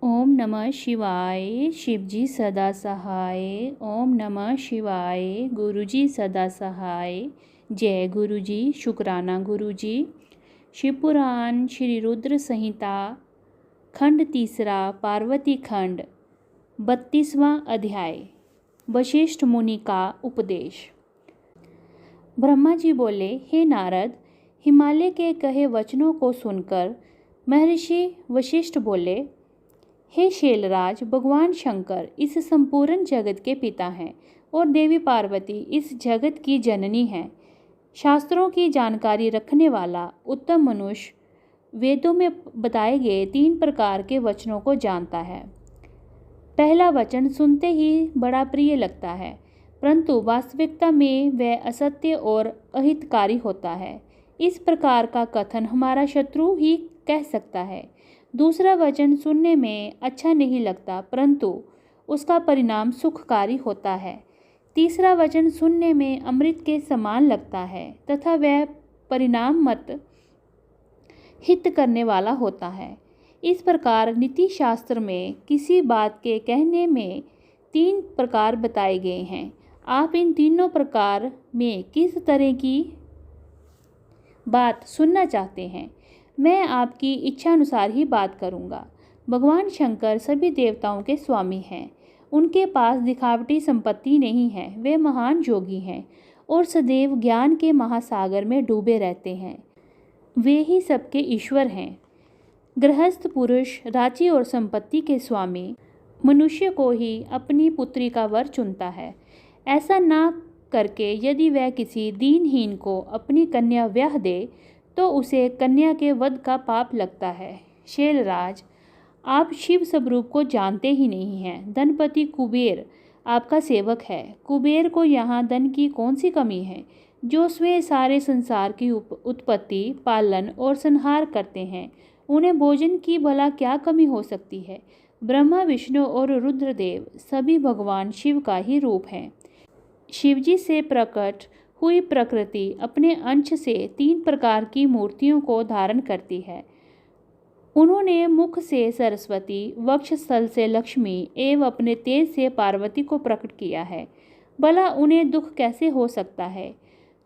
ओम नमः शिवाय। शिवजी सदा सहाय। ओम नमः शिवाय। गुरुजी सदा सहाय। जय गुरुजी। शुक्राना गुरुजी। शिवपुराण श्री रुद्र संहिता खंड तीसरा पार्वती खंड 32वां अध्याय। वशिष्ठ मुनि का उपदेश। ब्रह्मा जी बोले, हे नारद, हिमालय के कहे वचनों को सुनकर महर्षि वशिष्ठ बोले, हे शैलराज, भगवान शंकर इस संपूर्ण जगत के पिता हैं और देवी पार्वती इस जगत की जननी हैं। शास्त्रों की जानकारी रखने वाला उत्तम मनुष्य वेदों में बताए गए 3 प्रकार के वचनों को जानता है। पहला वचन सुनते ही बड़ा प्रिय लगता है, परंतु वास्तविकता में वह असत्य और अहितकारी होता है। इस प्रकार का कथन हमारा शत्रु ही कह सकता है। दूसरा वचन सुनने में अच्छा नहीं लगता, परंतु उसका परिणाम सुखकारी होता है। तीसरा वचन सुनने में अमृत के समान लगता है तथा वह परिणाम मत हित करने वाला होता है। इस प्रकार नीति शास्त्र में किसी बात के कहने में 3 प्रकार बताए गए हैं। आप इन तीनों प्रकार में किस तरह की बात सुनना चाहते हैं? मैं आपकी इच्छा अनुसार ही बात करूंगा। भगवान शंकर सभी देवताओं के स्वामी हैं। उनके पास दिखावटी संपत्ति नहीं है। वे महान योगी हैं और सदैव ज्ञान के महासागर में डूबे रहते हैं। वे ही सबके ईश्वर हैं। गृहस्थ पुरुष राज्य और संपत्ति के स्वामी मनुष्य को ही अपनी पुत्री का वर चुनता है। ऐसा ना करके यदि वह किसी दीनहीन को अपनी कन्या ब्याह दे तो उसे कन्या के वध का पाप लगता है। शैलराज, आप शिव स्वरूप को जानते ही नहीं हैं। धनपति कुबेर आपका सेवक है। कुबेर को यहाँ धन की कौन सी कमी है, जो स्वयं सारे संसार की उत्पत्ति, पालन और संहार करते हैं। उन्हें भोजन की भला क्या कमी हो सकती है? ब्रह्मा, विष्णु और रुद्रदेव सभी भगवान शिव का ही रूप हैं। शिवजी से प्रकट हुई प्रकृति अपने अंश से 3 प्रकार की मूर्तियों को धारण करती है। उन्होंने मुख से सरस्वती, वक्षस्थल से लक्ष्मी एवं अपने तेज से पार्वती को प्रकट किया है। भला उन्हें दुख कैसे हो सकता है?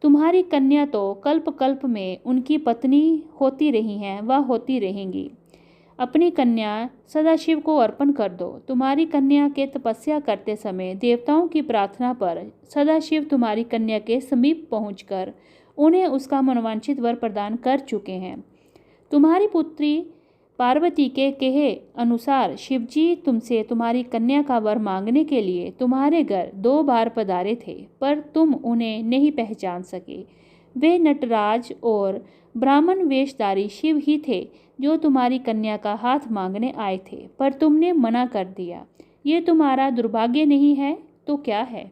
तुम्हारी कन्या तो कल्प कल्प में उनकी पत्नी होती रही हैं व होती रहेंगी। अपनी कन्या सदाशिव को अर्पण कर दो। तुम्हारी कन्या के तपस्या करते समय देवताओं की प्रार्थना पर सदाशिव तुम्हारी कन्या के समीप पहुंचकर उन्हें उसका मनोवांछित वर प्रदान कर चुके हैं। तुम्हारी पुत्री पार्वती के कहे अनुसार शिवजी तुमसे तुम्हारी कन्या का वर मांगने के लिए तुम्हारे घर 2 बार पधारे थे, पर तुम उन्हें नहीं पहचान सके। वे नटराज और ब्राह्मण वेशधारी शिव ही थे जो तुम्हारी कन्या का हाथ मांगने आए थे, पर तुमने मना कर दिया। ये तुम्हारा दुर्भाग्य नहीं है तो क्या है?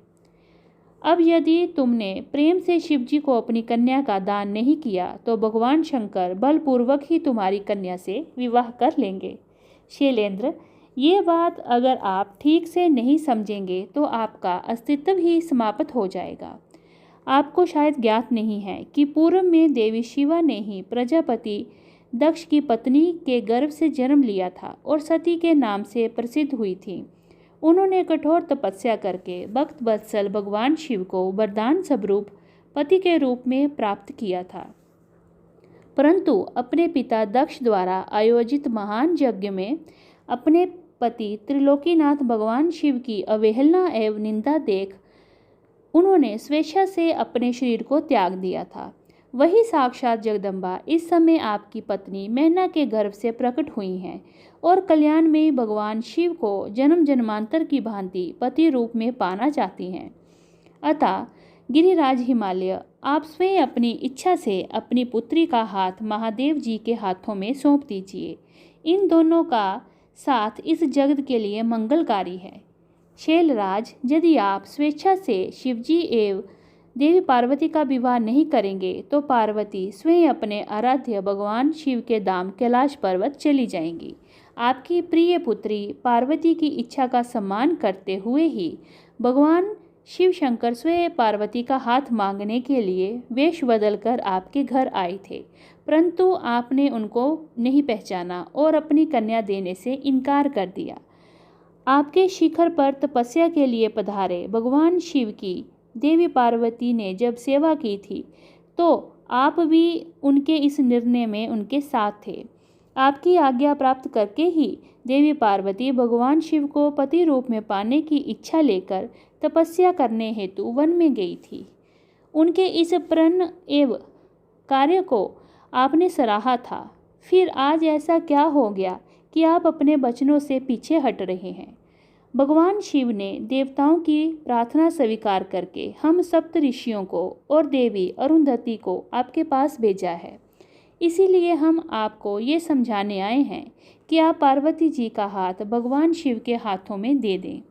अब यदि तुमने प्रेम से शिवजी को अपनी कन्या का दान नहीं किया तो भगवान शंकर बलपूर्वक ही तुम्हारी कन्या से विवाह कर लेंगे। शैलेंद्र, ये बात अगर आप ठीक से नहीं समझेंगे तो आपका अस्तित्व ही समाप्त हो जाएगा। आपको शायद ज्ञात नहीं है कि पूर्व में देवी शिवा ने ही प्रजापति दक्ष की पत्नी के गर्भ से जन्म लिया था और सती के नाम से प्रसिद्ध हुई थी। उन्होंने कठोर तपस्या करके भक्त वत्सल भगवान शिव को वरदान स्वरूप पति के रूप में प्राप्त किया था, परंतु अपने पिता दक्ष द्वारा आयोजित महान यज्ञ में अपने पति त्रिलोकीनाथ भगवान शिव की अवहेलना एवं निंदा देख उन्होंने स्वेच्छा से अपने शरीर को त्याग दिया था। वही साक्षात जगदम्बा इस समय आपकी पत्नी मैना के गर्भ से प्रकट हुई हैं और कल्याण में भगवान शिव को जन्म जन्मांतर की भांति पति रूप में पाना चाहती हैं। अतः गिरिराज हिमालय, आप स्वयं अपनी इच्छा से अपनी पुत्री का हाथ महादेव जी के हाथों में सौंप दीजिए। इन दोनों का साथ इस जगत के लिए मंगलकारी है। शैलराज, यदि आप स्वेच्छा से शिवजी एवं देवी पार्वती का विवाह नहीं करेंगे तो पार्वती स्वयं अपने आराध्य भगवान शिव के धाम कैलाश पर्वत चली जाएंगी। आपकी प्रिय पुत्री पार्वती की इच्छा का सम्मान करते हुए ही भगवान शिव शंकर स्वयं पार्वती का हाथ मांगने के लिए वेश बदलकर आपके घर आए थे, परंतु आपने उनको नहीं पहचाना और अपनी कन्या देने से इनकार कर दिया। आपके शिखर पर तपस्या के लिए पधारे भगवान शिव की देवी पार्वती ने जब सेवा की थी तो आप भी उनके इस निर्णय में उनके साथ थे। आपकी आज्ञा प्राप्त करके ही देवी पार्वती भगवान शिव को पति रूप में पाने की इच्छा लेकर तपस्या करने हेतु वन में गई थी। उनके इस प्रण एवं कार्य को आपने सराहा था। फिर आज ऐसा क्या हो गया कि आप अपने वचनों से पीछे हट रहे हैं? भगवान शिव ने देवताओं की प्रार्थना स्वीकार करके हम सप्त ऋषियों को और देवी अरुंधति को आपके पास भेजा है। इसीलिए हम आपको ये समझाने आए हैं कि आप पार्वती जी का हाथ भगवान शिव के हाथों में दे दें।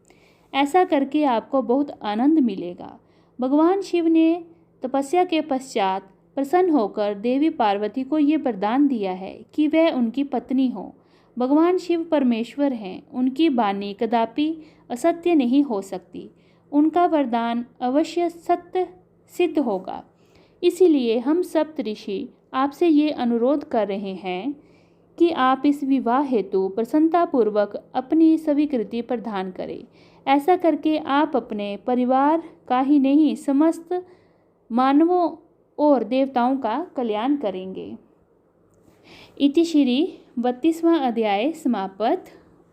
ऐसा करके आपको बहुत आनंद मिलेगा। भगवान शिव ने तपस्या के पश्चात प्रसन्न होकर देवी पार्वती को ये वरदान दिया है कि वह उनकी पत्नी हो। भगवान शिव परमेश्वर हैं, उनकी वाणी कदापि असत्य नहीं हो सकती। उनका वरदान अवश्य सत्य सिद्ध होगा। इसीलिए हम सप्त ऋषि आपसे ये अनुरोध कर रहे हैं कि आप इस विवाह हेतु प्रसन्नतापूर्वक अपनी स्वीकृति प्रदान करें। ऐसा करके आप अपने परिवार का ही नहीं समस्त मानवों और देवताओं का कल्याण करेंगे। इति श्री 32वां अध्याय समाप्त।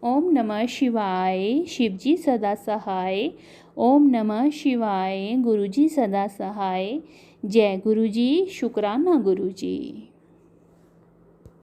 ओम नमः शिवाय। शिवजी सदा सहाय। ओम नमः शिवाय। गुरुजी सदा सहाय। जय गुरुजी। शुक्राना गुरुजी।